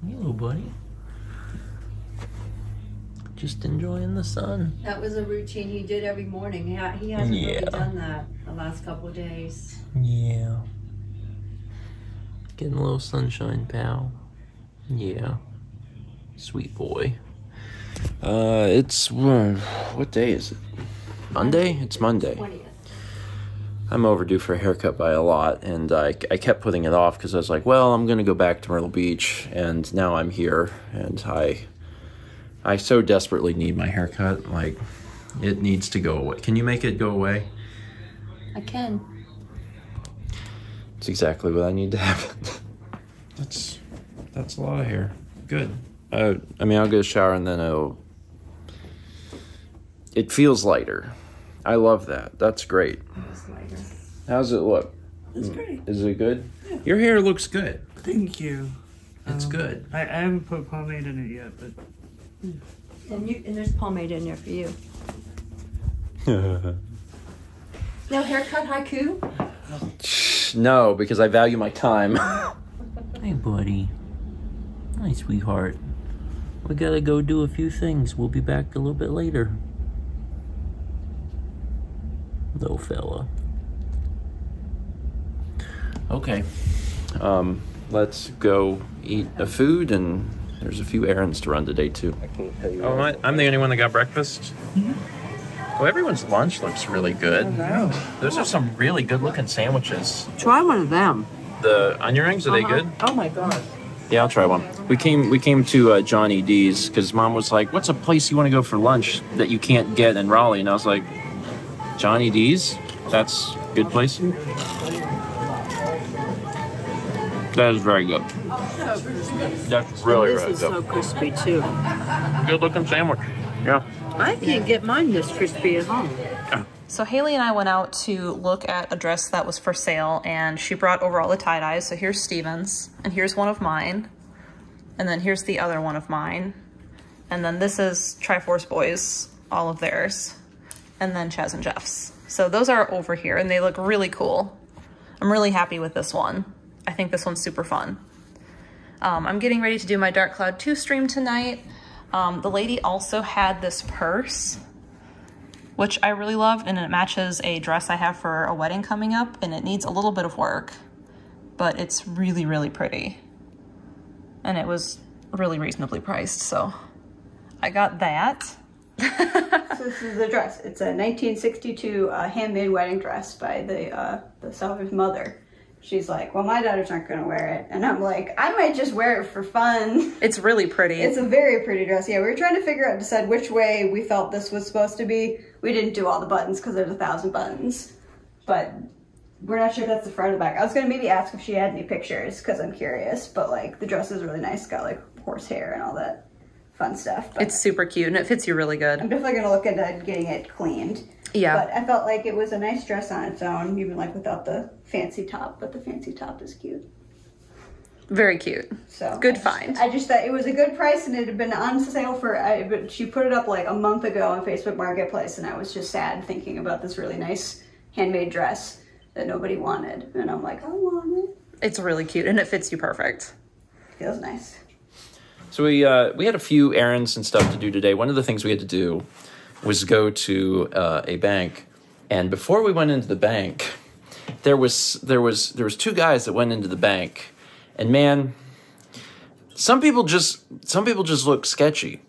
Hey, little buddy. Just enjoying the sun. That was a routine he did every morning. He hasn't really done that the last couple of days. Yeah. Getting a little sunshine, pal. Yeah. Sweet boy. It's, what day is it? Monday? It's Monday. 20th. I'm overdue for a haircut by a lot, and I kept putting it off because I was like, well, I'm going to go back to Myrtle Beach, and now I'm here, and I so desperately need my haircut. Like, it needs to go away. Can you make it go away? I can. It's exactly what I need to have. That's a lot of hair. Good. I mean, I'll get a shower, and then it feels lighter. I love that. That's great. It's lighter. How's it look? It's great. Is it good? Yeah. Your hair looks good. Thank you. It's good. I haven't put pomade in it yet, but... And there's pomade in there for you. No haircut haiku? No, because I value my time. Hey, buddy. Hi, sweetheart. We gotta go do a few things. We'll be back a little bit later. Little fella. Okay. Let's go eat a food, and there's a few errands to run today, too. I can't tell you. Oh, I'm the only one that got breakfast? Mm-hmm. Well, everyone's lunch looks really good. Oh, Those are some really good-looking sandwiches. try one of them. The onion rings, are they good? Oh my god. Yeah, I'll try one. We came to Johnny D's because Mom was like, what's a place you want to go for lunch that you can't get in Raleigh? And I was like, Johnny D's? That's a good place? That is very good. That's really, really This is so good. crispy too. Good looking sandwich. Yeah. I can't get mine this crispy at home. So Haley and I went out to look at a dress that was for sale, and she brought over all the tie-dyes. So here's Steven's, and here's one of mine, and then here's the other one of mine, and then this is Triforce Boys, all of theirs, and then Chaz and Jeff's. So those are over here, and they look really cool. I'm really happy with this one. I think this one's super fun. I'm getting ready to do my Dark Cloud 2 stream tonight. The lady also had this purse, which I really loved, and it matches a dress I have for a wedding coming up, and it needs a little bit of work, but it's really, really pretty. And it was really reasonably priced, so I got that. So this is the dress. It's a 1962 handmade wedding dress by the seller's mother. She's like, well, my daughters aren't going to wear it. And I'm like, I might just wear it for fun. It's really pretty. It's a very pretty dress. Yeah, we were trying to decide which way we felt this was supposed to be. We didn't do all the buttons because there's 1,000 buttons. But we're not sure if that's the front or the back. I was going to maybe ask if she had any pictures because I'm curious. But like, the dress is really nice. It's got like horsehair and all that fun stuff. But it's super cute, and it fits you really good. I'm definitely going to look into getting it cleaned. Yeah. But I felt like it was a nice dress on its own, even like without the fancy top, but the fancy top is cute. Very cute. So good find. I just thought it was a good price, and it had been on sale but she put it up like a month ago on Facebook Marketplace, and I was just sad thinking about this really nice handmade dress that nobody wanted. And I'm like, I want it. It's really cute, and it fits you perfect. Feels nice. So we had a few errands and stuff to do today. One of the things we had to do was go to a bank, and before we went into the bank, there was two guys that went into the bank, and man, some people just look sketchy.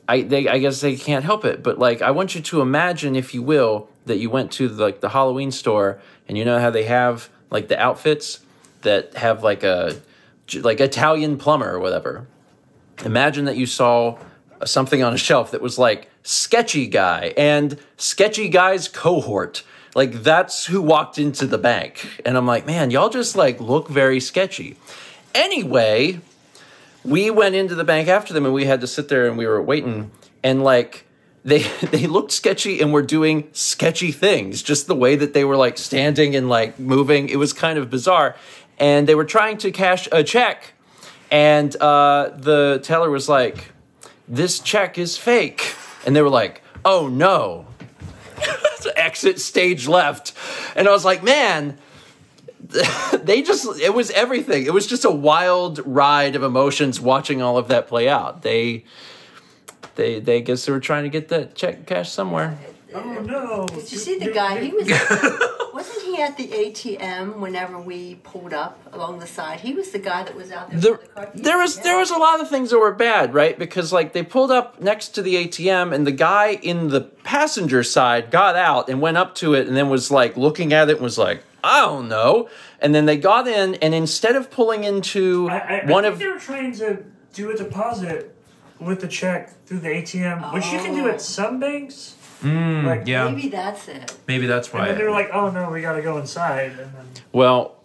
I guess they can't help it, but like, I want you to imagine, if you will, that you went to like the Halloween store, and you know how they have like the outfits that have like Italian plumber or whatever. Imagine that you saw something on a shelf that was like sketchy guy and sketchy guy's cohort. Like, that's who walked into the bank. And I'm like, man, y'all just like look very sketchy. Anyway, we went into the bank after them, and we had to sit there, and we were waiting, and like they looked sketchy and were doing sketchy things, just the way that they were like standing and like moving. It was kind of bizarre. And they were trying to cash a check, and the teller was like, this check is fake. And they were like, oh no. Exit stage left. And I was like, man, it was everything. It was just a wild ride of emotions watching all of that play out. They guess they were trying to get that check cash somewhere. Oh no! Did you see the guy? He was. Wasn't he at the ATM whenever we pulled up along the side? He was the guy that was out there. There was a lot of things that were bad, right? Because like they pulled up next to the ATM, and the guy in the passenger side got out and went up to it, and then was like looking at it and was like, I don't know. And then they got in, and instead of pulling into I think they were trying to do a deposit with the check through the ATM, which you can do at some banks. Yeah. Maybe that's it. Maybe that's why. And then they were like, "Oh no, we got to go inside." And then well,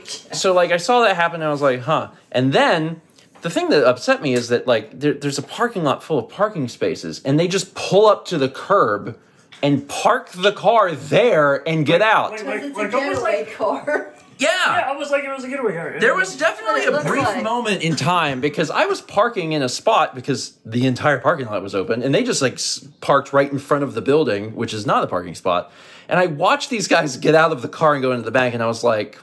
so like I saw that happen, and I was like, "Huh." And then the thing that upset me is that like there's a parking lot full of parking spaces, and they just pull up to the curb and park the car there and get out. Because it's a getaway car. Yeah, almost like it was a getaway car. There was definitely a brief moment in time because I was parking in a spot because the entire parking lot was open, and they just like parked right in front of the building, which is not a parking spot. And I watched these guys get out of the car and go into the bank, and I was like,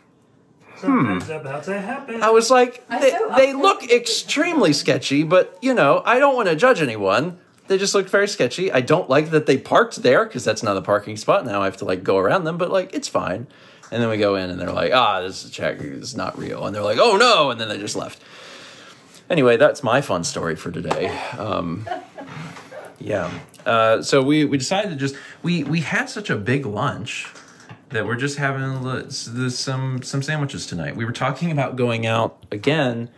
Something's about to happen. I was like, they look extremely sketchy, but you know, I don't want to judge anyone. They just look very sketchy. I don't like that they parked there because that's not a parking spot. Now I have to like go around them, but like it's fine. And then we go in and they're like, this is a check. It's not real. And they're like, oh no. And then they just left. Anyway, that's my fun story for today. Yeah. So we decided to just, we had such a big lunch that we're just having some sandwiches tonight. We were talking about going out again.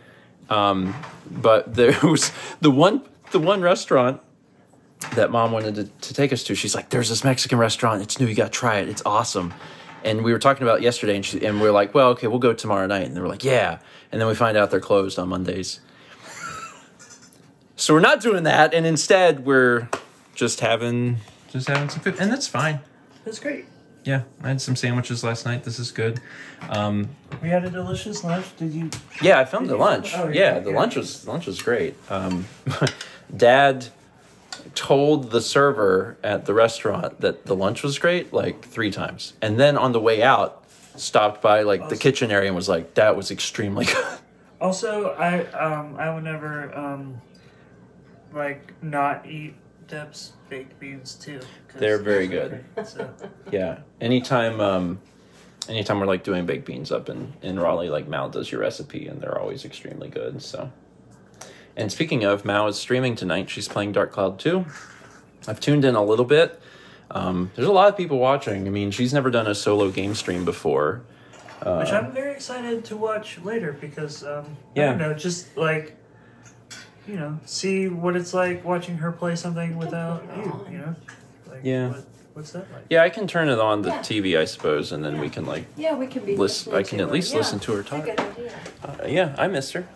But there was the one restaurant that Mom wanted to take us to. She's like, there's this Mexican restaurant. It's new. You got to try it. It's awesome. And we were talking about it yesterday, and we were like, well, okay, we'll go tomorrow night. And they were like, yeah. And then we find out they're closed on Mondays. So we're not doing that, and instead we're just having some food. And that's fine. That's great. Yeah, I had some sandwiches last night. This is good. We had a delicious lunch. Did you? Yeah, I filmed the lunch. Oh, yeah, the lunch was great. Dad told the server at the restaurant that the lunch was great like 3 times, and then on the way out stopped by like the kitchen area and was like, that was extremely good. Also, I would never like not eat Deb's baked beans too. They're very good. So. Yeah, anytime we're like doing baked beans up in Raleigh, like Mal does your recipe, and they're always extremely good. So. And speaking of, Mao is streaming tonight. She's playing Dark Cloud 2. I've tuned in a little bit. There's a lot of people watching. I mean, she's never done a solo game stream before. Which I'm very excited to watch later because, I yeah. don't know, just like, you know, see what it's like watching her play something without you know? Like, yeah. What's that like? Yeah, I can turn it on the TV, I suppose, and then we can like... Yeah, we can be... I can at least listen to her talk. That's a good idea. Yeah, I missed her.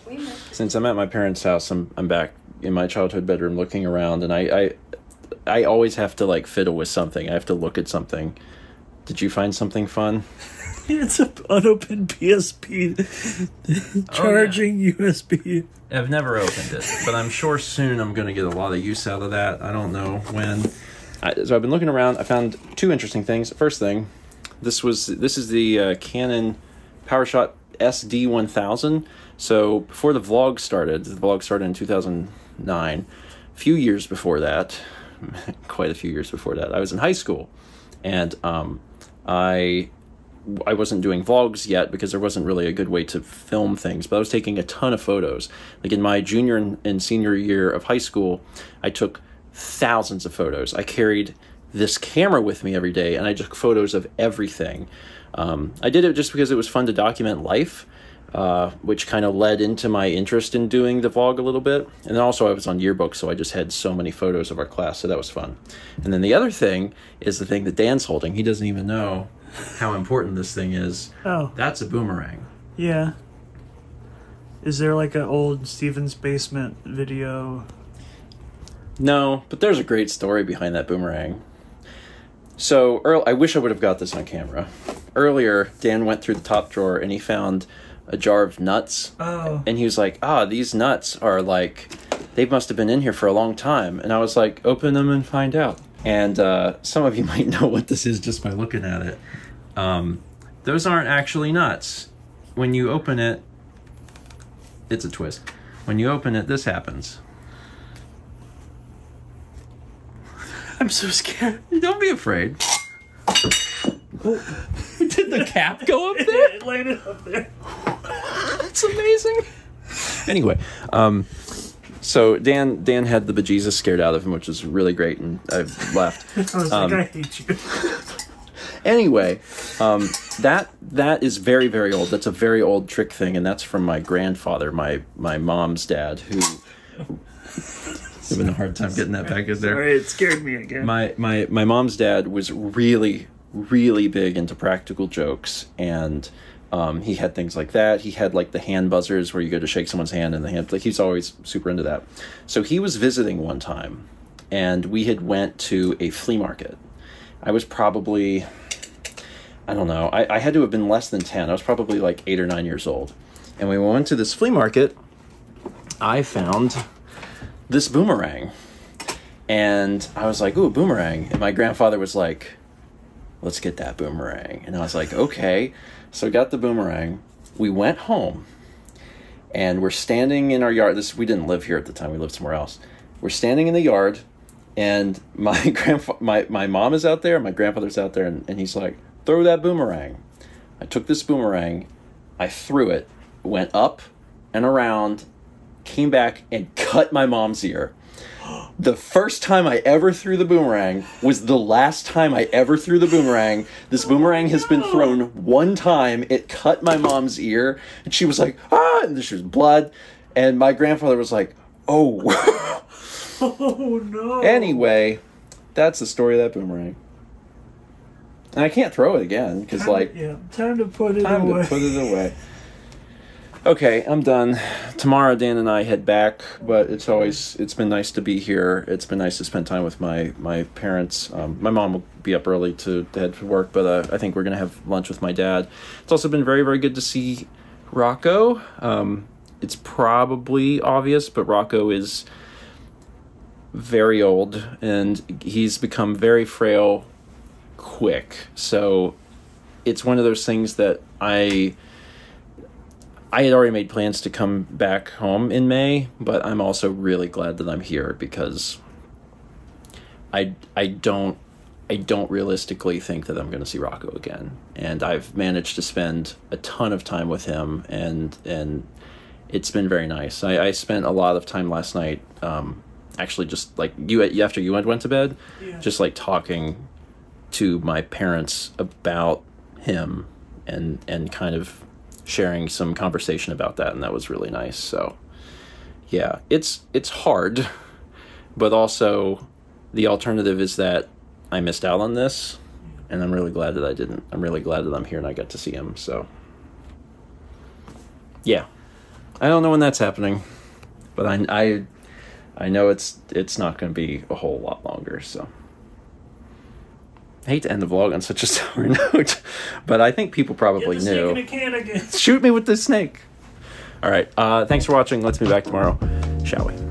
We missed. Since I'm at my parents' house, I'm back in my childhood bedroom looking around, and I always have to like fiddle with something. I have to look at something. Did you find something fun? It's an unopened PSP charging USB. I've never opened it, but I'm sure soon I'm going to get a lot of use out of that. I don't know when. So I've been looking around. I found 2 interesting things. First thing, this is the Canon PowerShot SD1000. So before the vlog started in 2009. A few years before that, quite a few years before that, I was in high school, and I wasn't doing vlogs yet because there wasn't really a good way to film things, but I was taking a ton of photos. Like in my junior and senior year of high school, I took thousands of photos. I carried this camera with me every day, and I took photos of everything. I did it just because it was fun to document life, which kind of led into my interest in doing the vlog a little bit. And then also I was on yearbook, so I just had so many photos of our class, so that was fun. And then the other thing is the thing that Dan's holding. He doesn't even know how important this thing is. Oh. That's a boomerang. Yeah. Is there like an old Steven's Basement video? No, but there's a great story behind that boomerang. So, I wish I would have got this on camera. Earlier, Dan went through the top drawer and he found a jar of nuts. Oh. And he was like, these nuts are like, they must have been in here for a long time. And I was like, open them and find out. And some of you might know what this is just by looking at it. Those aren't actually nuts. When you open it, it's a twist. When you open it, this happens. I'm so scared. Don't be afraid. Did the cap go up there? It landed up there. That's amazing. Anyway, so Dan had the bejesus scared out of him, which was really great, and I left. I was like, I hate you. Anyway, that is very, very old. That's a very old trick thing, and that's from my grandfather, my mom's dad, who having a hard time getting that back in there. Sorry, it scared me again. My mom's dad was really, really big into practical jokes, and he had things like that. He had like the hand buzzers where you go to shake someone's hand and the hand, like he's always super into that. So he was visiting one time, and we had went to a flea market. I was probably, I don't know, I had to have been less than 10. I was probably like 8 or 9 years old. And when we went to this flea market, I found this boomerang. And I was like, ooh, boomerang. And my grandfather was like, let's get that boomerang. And I was like, okay. So we got the boomerang. We went home. And we're standing in our yard. We didn't live here at the time. We lived somewhere else. We're standing in the yard. And my mom is out there. My grandfather's out there. And he's like, throw that boomerang. I took this boomerang. I threw it. Went up and around. Came back and cut my mom's ear. The first time I ever threw the boomerang was the last time I ever threw the boomerang. This boomerang has been thrown one time. It cut my mom's ear, and she was like, ah, and there was blood. And my grandfather was like, oh. Oh, no. Anyway, that's the story of that boomerang. And I can't throw it again, because, like... Yeah, time to put it away. Time to put it away. Okay, I'm done. Tomorrow, Dan and I head back, but it's been nice to be here. It's been nice to spend time with my parents. My mom will be up early to head to work, but I think we're going to have lunch with my dad. It's also been very, very good to see Rocco. It's probably obvious, but Rocco is very old, and he's become very frail quick. So it's one of those things that I had already made plans to come back home in May, but I'm also really glad that I'm here because I don't realistically think that I'm going to see Rocco again. And I've managed to spend a ton of time with him, and it's been very nice. I spent a lot of time last night, actually just like after you went to bed, just like talking to my parents about him and kind of sharing some conversation about that, and that was really nice. So yeah, it's hard, but also the alternative is that I missed out on this, and I'm really glad that I didn't. I'm really glad that I'm here and I got to see him. So yeah, I don't know when that's happening, but I know it's not going to be a whole lot longer. So I hate to end the vlog on such a sour note, but I think people probably knew. Get the snake in a can again. Shoot me with this snake. All right. Thanks for watching. Let's be back tomorrow, shall we?